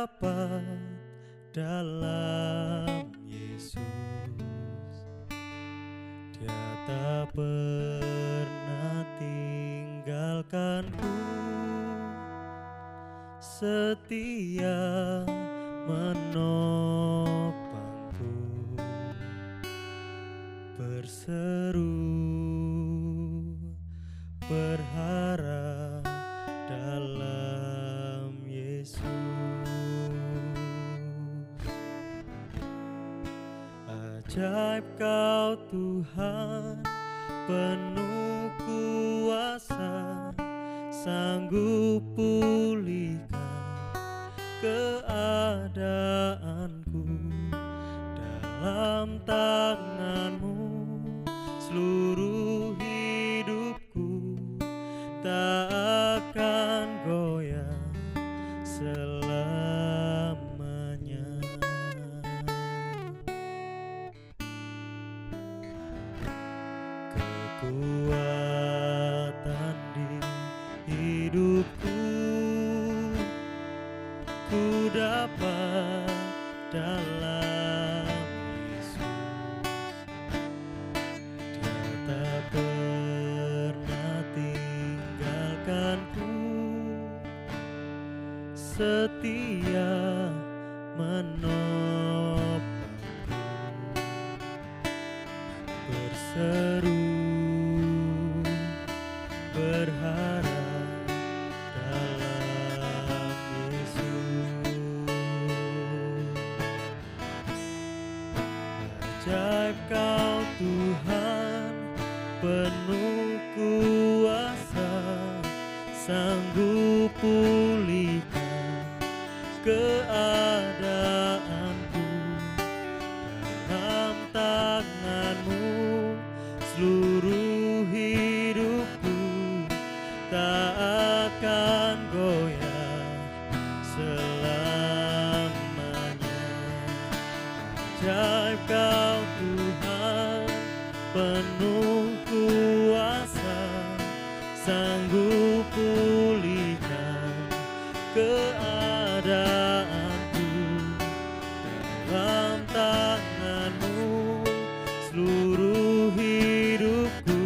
dapat dalam Yesus. Dia tak pernah tinggalkanku, setia menopangku, berseru berharap dalam Yesus. Ajaib Kau Tuhan, penuh kuasa, sanggup pulihkan keadaanku. Dalam tangan-Mu seluruh hidupku tak akan goyah selamanya. Kekuatan di hidupku ku dapat dalam Yesus. Dia tak pernah tinggalkanku, setia menopangku, berseru berharap dalam Yesus. Ajaib Kau Tuhan, penuh kuasa, sanggup pulihkan keadaanku. Dalam tangan-Mu seluruh hidupku tak akan goyah selamanya. Ajaib Kau Tuhan, penuh kuasa, sanggup pulihkan keadaanku. Dalam tangan-Mu seluruh hidupku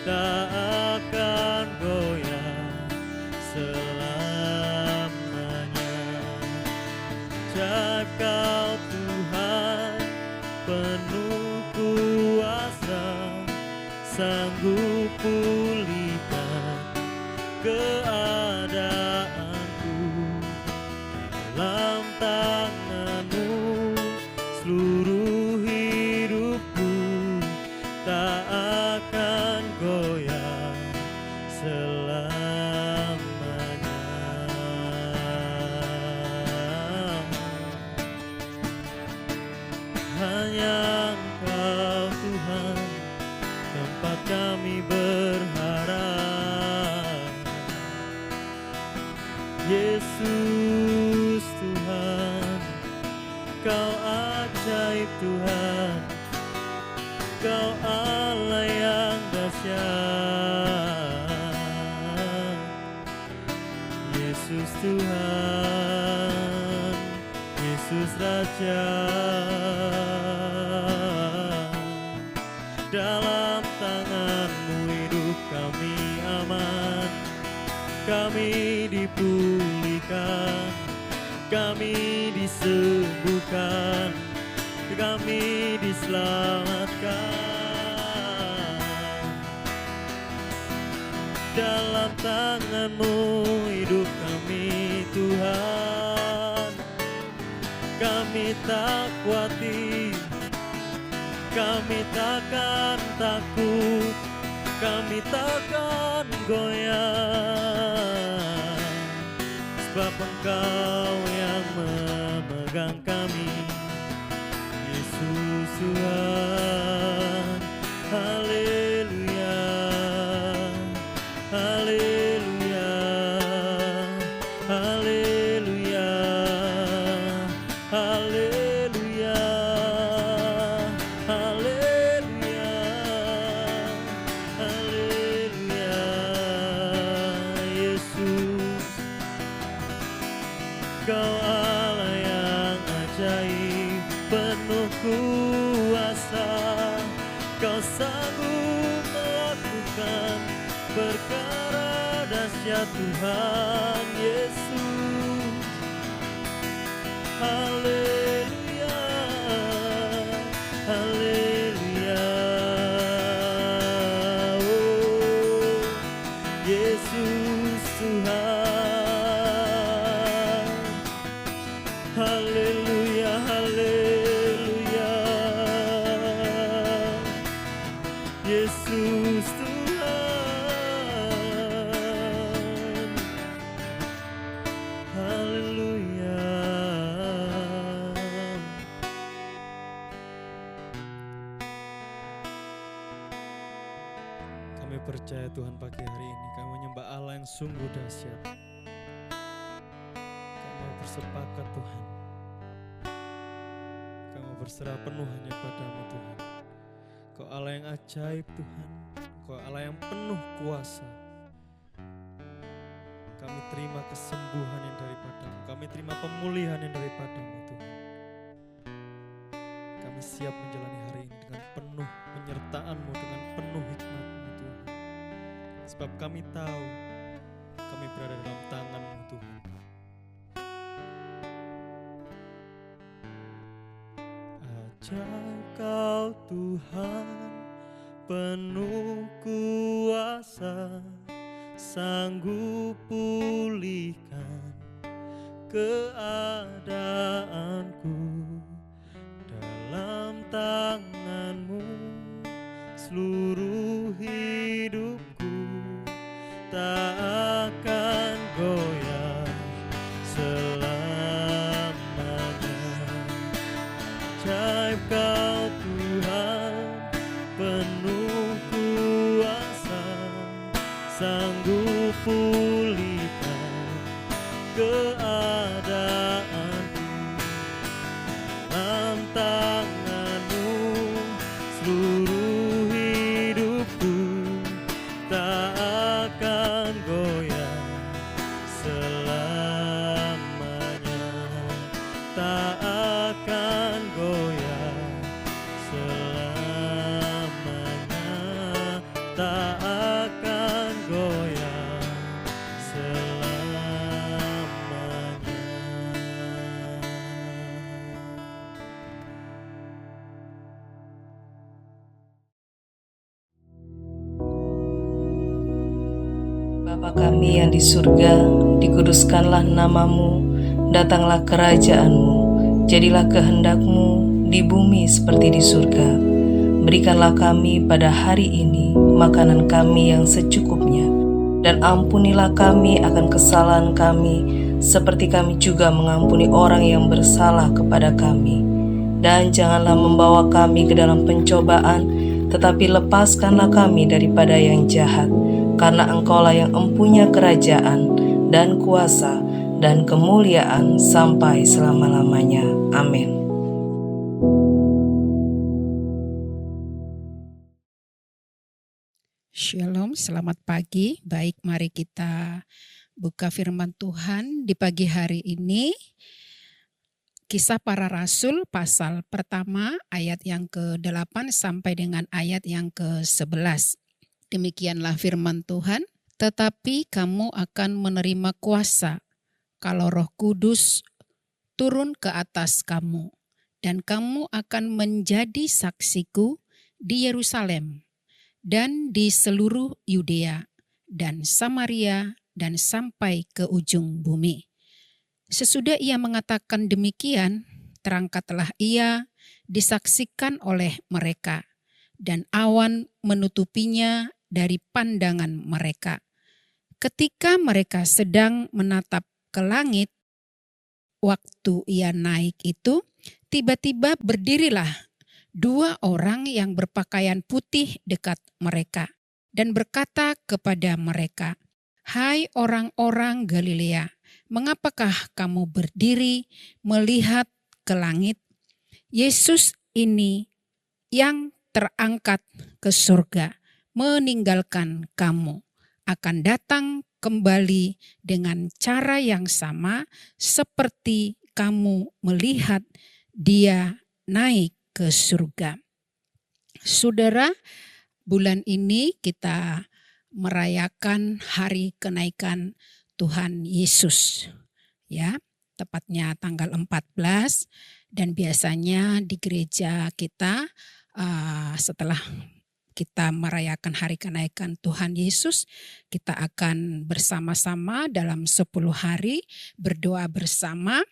tak akan goyah selamanya. Ajaib Kau Tuhan, penuh kuasa, sanggup pulihkan keadaanku. Dalam tangan-Mu seluruh hidupku tak akan goyah selamanya. Hanya Engkau Tuhan, tempat kami berharap. Yesus Tuhan, Kau ajaib Tuhan, Kau Allah yang dahsyat. Yesus Tuhan, Yesus Raja. Dalam tangan-Mu hidup kami aman, kami dipulihkan, kami disembuhkan, kami diselamatkan. Dalam tangan-Mu hidup kami Tuhan, kami tak khawatir, kami takkan takut, kami takkan goyah, sebab Engkau yang memegang kami. Yesus Tuhan, haleluya, haleluya, haleluya, haleluya, haleluya, haleluya. Yesus, Kau ajaib penuh kuasa, Kau sanggup melakukan perkara dahsyat Tuhan Yesus. Haleluya, haleluya. Oh, Yesus Tuhan. Haleluya, haleluya. Yesus Tuhan. Haleluya. Kami percaya Tuhan pagi hari ini kami menyembah Allah yang sungguh dahsyat. Kami mau bersepakat Tuhan. Kami mau berserah penuh hanya padamu Tuhan. Kau Allah yang ajaib Tuhan. Kau Allah yang penuh kuasa. Kami terima kesembuhan yang daripadamu. Kami terima pemulihan yang daripadamu Tuhan. Kami siap menjalani hari ini dengan penuh penyertaan-Mu, dengan penuh hikmat-Mu Tuhan. Sebab kami tahu kami berada dalam tangan-Mu Tuhan. Ajaib Kau Tuhan, penuh kuasa, sanggup pulihkan keadaanku. Dalam tangan-Mu seluruh hidupku tak akan goyah selamanya. Ajaib Kau Tuhan, penuh kuasa, sanggup pulihkan keadaanku. Dalam tangan-Mu seluruh hidupku tak akan goyah selamanya, tak akan goyah selamanya, tak akan goyah selamanya. Bapa kami yang di surga, dikuduskanlah nama-Mu, datanglah kerajaan-Mu, jadilah kehendak-Mu di bumi seperti di surga. Berikanlah kami pada hari ini makanan kami yang secukupnya, dan ampunilah kami akan kesalahan kami, seperti kami juga mengampuni orang yang bersalah kepada kami. Dan janganlah membawa kami ke dalam pencobaan, tetapi lepaskanlah kami daripada yang jahat. Karena Engkaulah yang empunya kerajaan dan kuasa dan kemuliaan sampai selama-lamanya. Amin. Shalom, selamat pagi. Baik, mari kita buka firman Tuhan di pagi hari ini. Kisah Para Rasul pasal pertama ayat yang ke-8 sampai dengan ayat yang ke-11. Demikianlah firman Tuhan, tetapi kamu akan menerima kuasa kalau Roh Kudus turun ke atas kamu, dan kamu akan menjadi saksiku di Yerusalem dan di seluruh Yudea dan Samaria dan sampai ke ujung bumi. Sesudah ia mengatakan demikian, terangkatlah ia disaksikan oleh mereka, dan awan menutupinya dari pandangan mereka. Ketika mereka sedang menatap ke langit, waktu ia naik itu, tiba-tiba berdirilah 2 orang yang berpakaian putih dekat mereka dan berkata kepada mereka, "Hai orang-orang Galilea, mengapakah kamu berdiri melihat ke langit? Yesus ini yang terangkat ke surga meninggalkan kamu akan datang kembali dengan cara yang sama seperti kamu melihat dia naik ke surga. Saudara, bulan ini kita merayakan hari kenaikan Tuhan Yesus. Ya, tepatnya tanggal 14, dan biasanya di gereja kita setelah kita merayakan hari kenaikan Tuhan Yesus, kita akan bersama-sama dalam 10 hari berdoa bersama,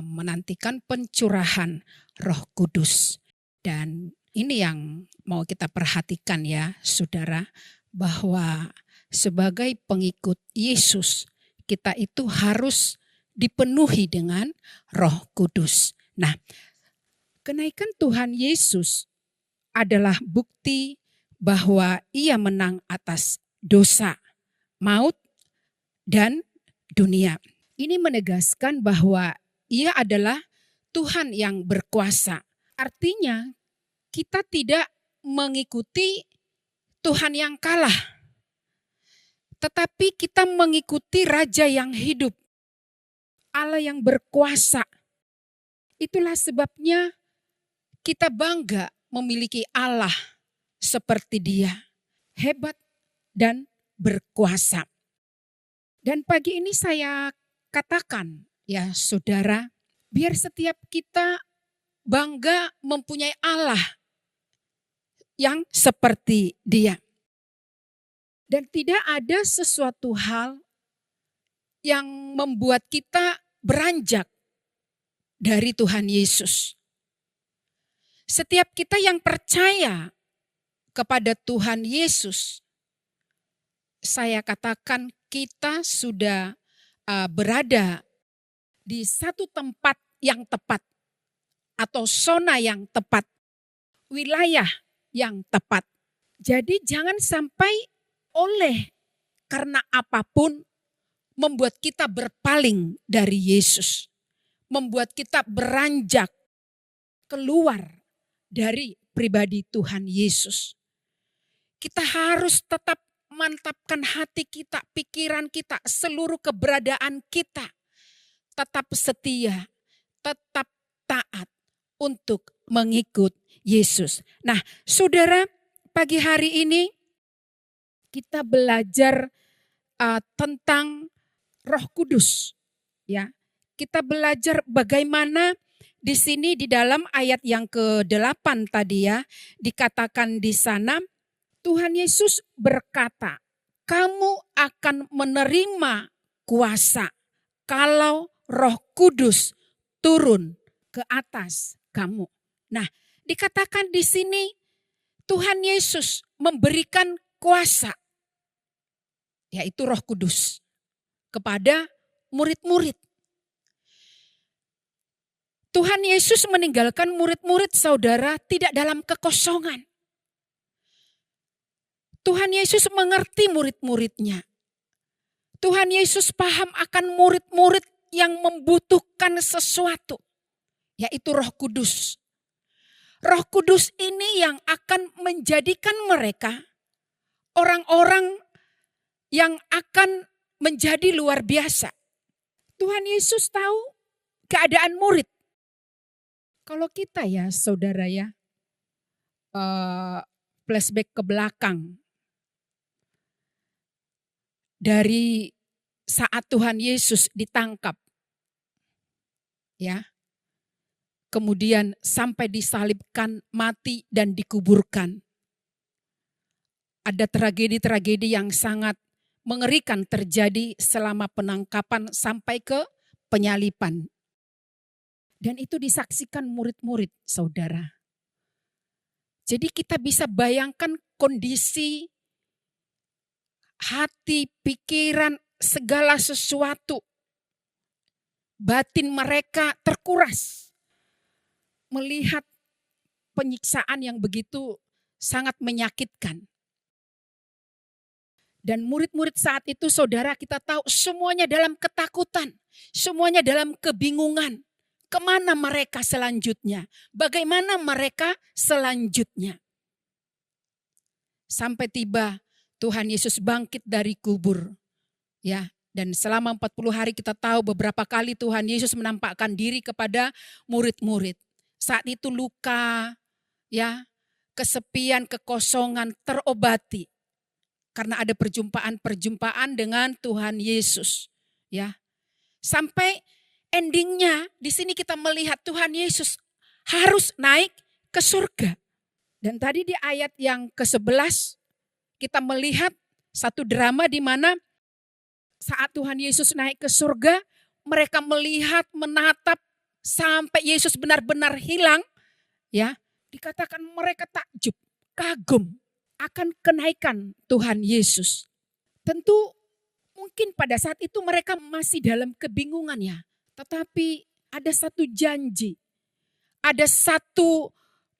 menantikan pencurahan Roh Kudus. Dan ini yang mau kita perhatikan ya saudara, bahwa sebagai pengikut Yesus, kita itu harus dipenuhi dengan Roh Kudus. Nah, kenaikan Tuhan Yesus adalah bukti bahwa ia menang atas dosa, maut, dan dunia. Ini menegaskan bahwa ia adalah Tuhan yang berkuasa. Artinya kita tidak mengikuti Tuhan yang kalah, tetapi kita mengikuti Raja yang hidup, Allah yang berkuasa. Itulah sebabnya kita bangga memiliki Allah seperti Dia, hebat dan berkuasa. Dan pagi ini saya katakan ya saudara, biar setiap kita bangga mempunyai Allah yang seperti Dia. Dan tidak ada sesuatu hal yang membuat kita beranjak dari Tuhan Yesus. Setiap kita yang percaya kepada Tuhan Yesus, saya katakan kita sudah berada di satu tempat yang tepat, atau zona yang tepat, wilayah yang tepat. Jadi jangan sampai oleh karena apapun membuat kita berpaling dari Yesus, membuat kita beranjak keluar dari pribadi Tuhan Yesus. Kita harus tetap mantapkan hati kita, pikiran kita, seluruh keberadaan kita. Tetap setia, tetap taat untuk mengikut Yesus. Nah, saudara, pagi hari ini kita belajar tentang Roh Kudus. Ya, kita belajar bagaimana di sini di dalam ayat yang ke-8 tadi ya, dikatakan di sana Tuhan Yesus berkata, kamu akan menerima kuasa kalau Roh Kudus turun ke atas kamu. Nah, dikatakan di sini Tuhan Yesus memberikan kuasa, yaitu Roh Kudus, kepada murid-murid. Tuhan Yesus meninggalkan murid-murid saudara tidak dalam kekosongan. Tuhan Yesus mengerti murid-muridnya. Tuhan Yesus paham akan murid-murid yang membutuhkan sesuatu, yaitu Roh Kudus. Roh Kudus ini yang akan menjadikan mereka orang-orang yang akan menjadi luar biasa. Tuhan Yesus tahu keadaan murid. Kalau kita ya saudara ya, flashback ke belakang. Dari saat Tuhan Yesus ditangkap. Ya. Kemudian sampai disalibkan, mati dan dikuburkan. Ada tragedi-tragedi yang sangat mengerikan terjadi selama penangkapan sampai ke penyaliban. Dan itu disaksikan murid-murid saudara. Jadi kita bisa bayangkan kondisi hati, pikiran, segala sesuatu. Batin mereka terkuras. Melihat penyiksaan yang begitu sangat menyakitkan. Dan murid-murid saat itu saudara kita tahu semuanya dalam ketakutan. Semuanya dalam kebingungan. Kemana mereka selanjutnya? Bagaimana mereka selanjutnya? Sampai tiba Tuhan Yesus bangkit dari kubur. Ya, Dan selama 40 hari kita tahu beberapa kali Tuhan Yesus menampakkan diri kepada murid-murid. Saat itu luka, ya, kesepian, kekosongan terobati. Karena ada perjumpaan-perjumpaan dengan Tuhan Yesus. Ya. Sampai endingnya di sini kita melihat Tuhan Yesus harus naik ke surga. Dan tadi di ayat yang ke-11 kita melihat satu drama di mana saat Tuhan Yesus naik ke surga, mereka melihat, menatap sampai Yesus benar-benar hilang, ya. Dikatakan mereka takjub, kagum akan kenaikan Tuhan Yesus. Tentu mungkin pada saat itu mereka masih dalam kebingungan ya. Tetapi ada satu janji, ada satu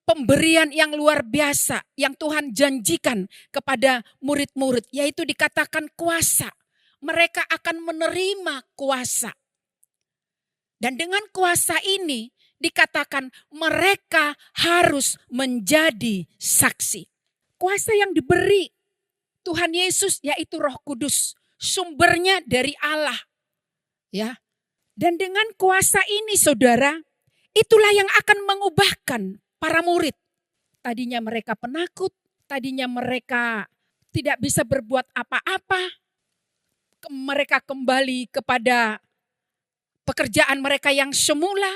pemberian yang luar biasa yang Tuhan janjikan kepada murid-murid, yaitu dikatakan kuasa. Mereka akan menerima kuasa. Dan dengan kuasa ini dikatakan mereka harus menjadi saksi. Kuasa yang diberi Tuhan Yesus yaitu Roh Kudus, sumbernya dari Allah. Ya. Dan dengan kuasa ini saudara, itulah yang akan mengubahkan para murid. Tadinya mereka penakut, tadinya mereka tidak bisa berbuat apa-apa. Mereka kembali kepada pekerjaan mereka yang semula.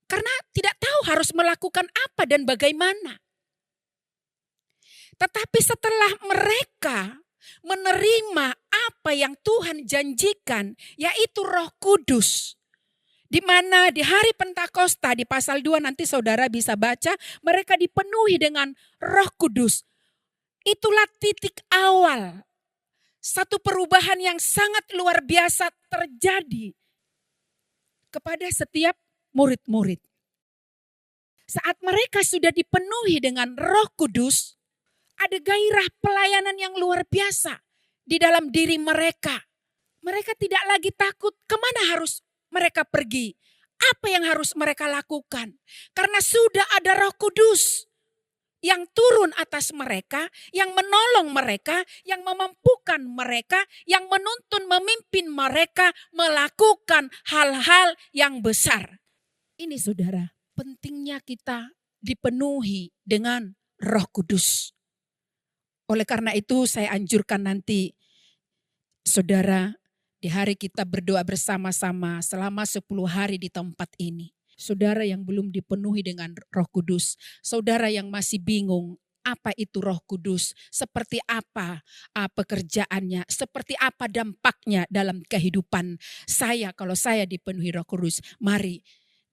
Karena tidak tahu harus melakukan apa dan bagaimana. Tetapi setelah mereka menerima apa yang Tuhan janjikan, yaitu Roh Kudus. Di mana di hari Pentakosta di pasal 2 nanti saudara bisa baca, mereka dipenuhi dengan Roh Kudus. Itulah titik awal. Satu perubahan yang sangat luar biasa terjadi kepada setiap murid-murid. Saat mereka sudah dipenuhi dengan Roh Kudus, ada gairah pelayanan yang luar biasa di dalam diri mereka. Mereka tidak lagi takut kemana harus mereka pergi. Apa yang harus mereka lakukan? Karena sudah ada Roh Kudus yang turun atas mereka, yang menolong mereka, yang memampukan mereka, yang menuntun memimpin mereka melakukan hal-hal yang besar. Ini saudara, pentingnya kita dipenuhi dengan Roh Kudus. Oleh karena itu saya anjurkan nanti saudara di hari kita berdoa bersama-sama selama 10 hari di tempat ini. Saudara yang belum dipenuhi dengan Roh Kudus, saudara yang masih bingung apa itu Roh Kudus, seperti apa pekerjaannya, seperti apa dampaknya dalam kehidupan saya kalau saya dipenuhi Roh Kudus. Mari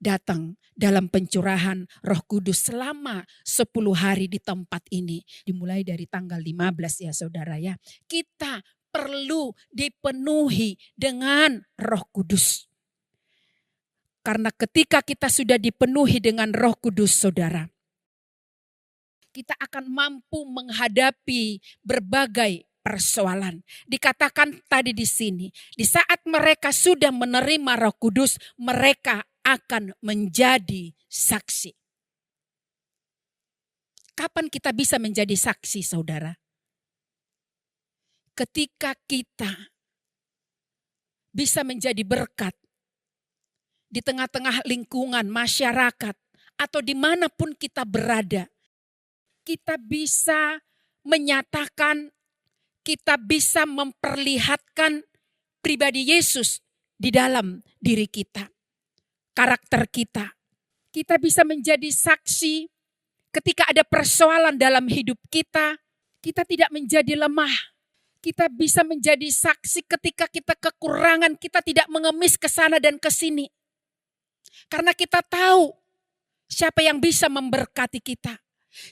datang dalam pencurahan Roh Kudus selama 10 hari di tempat ini. Dimulai dari tanggal 15 ya saudara ya. Kita perlu dipenuhi dengan Roh Kudus. Karena ketika kita sudah dipenuhi dengan Roh Kudus saudara, kita akan mampu menghadapi berbagai persoalan. Dikatakan tadi di sini, di saat mereka sudah menerima Roh Kudus, mereka akan menjadi saksi. Kapan kita bisa menjadi saksi saudara? Ketika kita bisa menjadi berkat di tengah-tengah lingkungan masyarakat atau dimanapun kita berada, kita bisa menyatakan, kita bisa memperlihatkan pribadi Yesus di dalam diri kita, karakter kita. Kita bisa menjadi saksi ketika ada persoalan dalam hidup kita, kita tidak menjadi lemah. Kita bisa menjadi saksi ketika kita kekurangan, kita tidak mengemis ke sana dan ke sini. Karena kita tahu siapa yang bisa memberkati kita.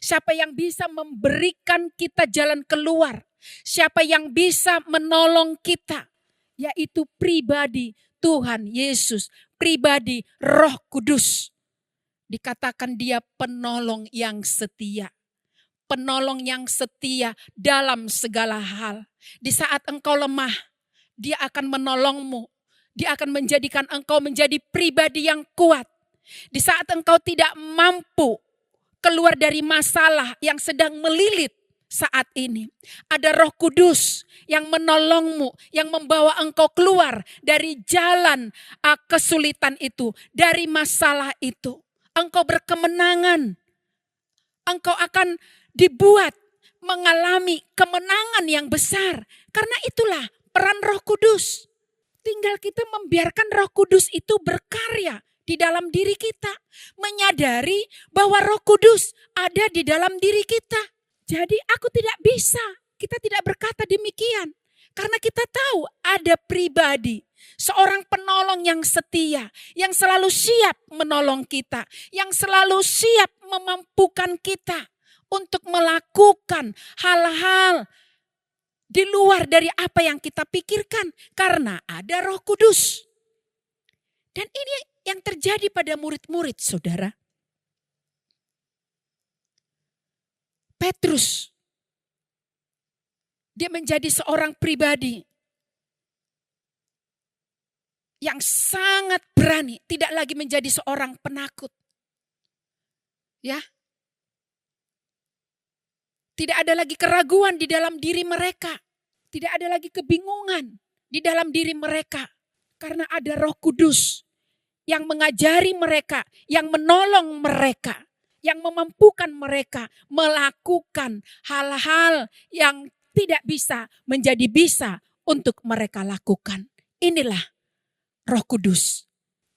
Siapa yang bisa memberikan kita jalan keluar. Siapa yang bisa menolong kita. Yaitu pribadi Tuhan Yesus. Pribadi Roh Kudus. Dikatakan dia penolong yang setia. Penolong yang setia dalam segala hal. Di saat engkau lemah, dia akan menolongmu. Dia akan menjadikan engkau menjadi pribadi yang kuat. Di saat engkau tidak mampu keluar dari masalah yang sedang melilit saat ini. Ada Roh Kudus yang menolongmu, yang membawa engkau keluar dari jalan kesulitan itu, dari masalah itu. Engkau berkemenangan. Engkau akan dibuat mengalami kemenangan yang besar. Karena itulah peran Roh Kudus. Tinggal kita membiarkan Roh Kudus itu berkarya di dalam diri kita. Menyadari bahwa Roh Kudus ada di dalam diri kita. Jadi aku tidak bisa, kita tidak berkata demikian. Karena kita tahu ada pribadi, seorang penolong yang setia, yang selalu siap menolong kita, yang selalu siap memampukan kita untuk melakukan hal-hal di luar dari apa yang kita pikirkan. Karena ada Roh Kudus. Dan ini yang terjadi pada murid-murid, saudara. Petrus, dia menjadi seorang pribadi yang sangat berani, tidak lagi menjadi seorang penakut. Ya. Tidak ada lagi keraguan di dalam diri mereka. Tidak ada lagi kebingungan di dalam diri mereka. Karena ada Roh Kudus yang mengajari mereka, yang menolong mereka, yang memampukan mereka melakukan hal-hal yang tidak bisa menjadi bisa untuk mereka lakukan. Inilah Roh Kudus.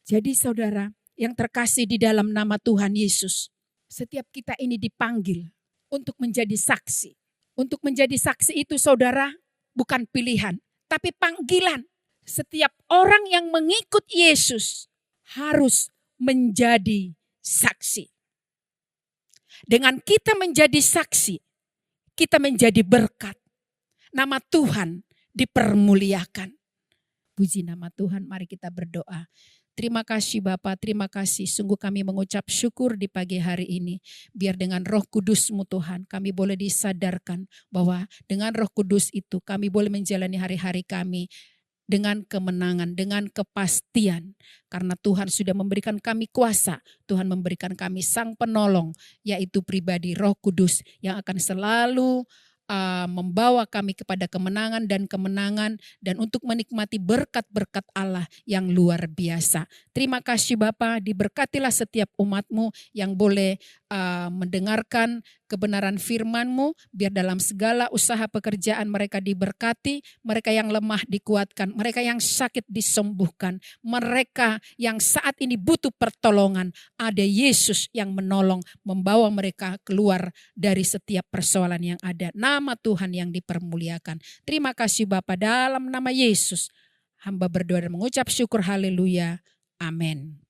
Jadi saudara yang terkasih di dalam nama Tuhan Yesus, setiap kita ini dipanggil untuk menjadi saksi. Untuk menjadi saksi itu saudara bukan pilihan, tapi panggilan. Setiap orang yang mengikut Yesus harus menjadi saksi. Dengan kita menjadi saksi, kita menjadi berkat. Nama Tuhan dipermuliakan. Puji nama Tuhan, mari kita berdoa. Terima kasih Bapa, terima kasih. Sungguh kami mengucap syukur di pagi hari ini. Biar dengan Roh Kudus-Mu Tuhan, kami boleh disadarkan bahwa dengan Roh Kudus itu kami boleh menjalani hari-hari kami dengan kemenangan, dengan kepastian. Karena Tuhan sudah memberikan kami kuasa, Tuhan memberikan kami Sang Penolong, yaitu pribadi Roh Kudus yang akan selalu membawa kami kepada kemenangan dan untuk menikmati berkat-berkat Allah yang luar biasa. Terima kasih Bapa, diberkatilah setiap umat-Mu yang boleh mendengarkan kebenaran firman-Mu, biar dalam segala usaha pekerjaan mereka diberkati, mereka yang lemah dikuatkan, mereka yang sakit disembuhkan, mereka yang saat ini butuh pertolongan, ada Yesus yang menolong, membawa mereka keluar dari setiap persoalan yang ada. Nama Tuhan yang dipermuliakan. Terima kasih Bapa, dalam nama Yesus hamba berdoa dan mengucap syukur, haleluya, amin.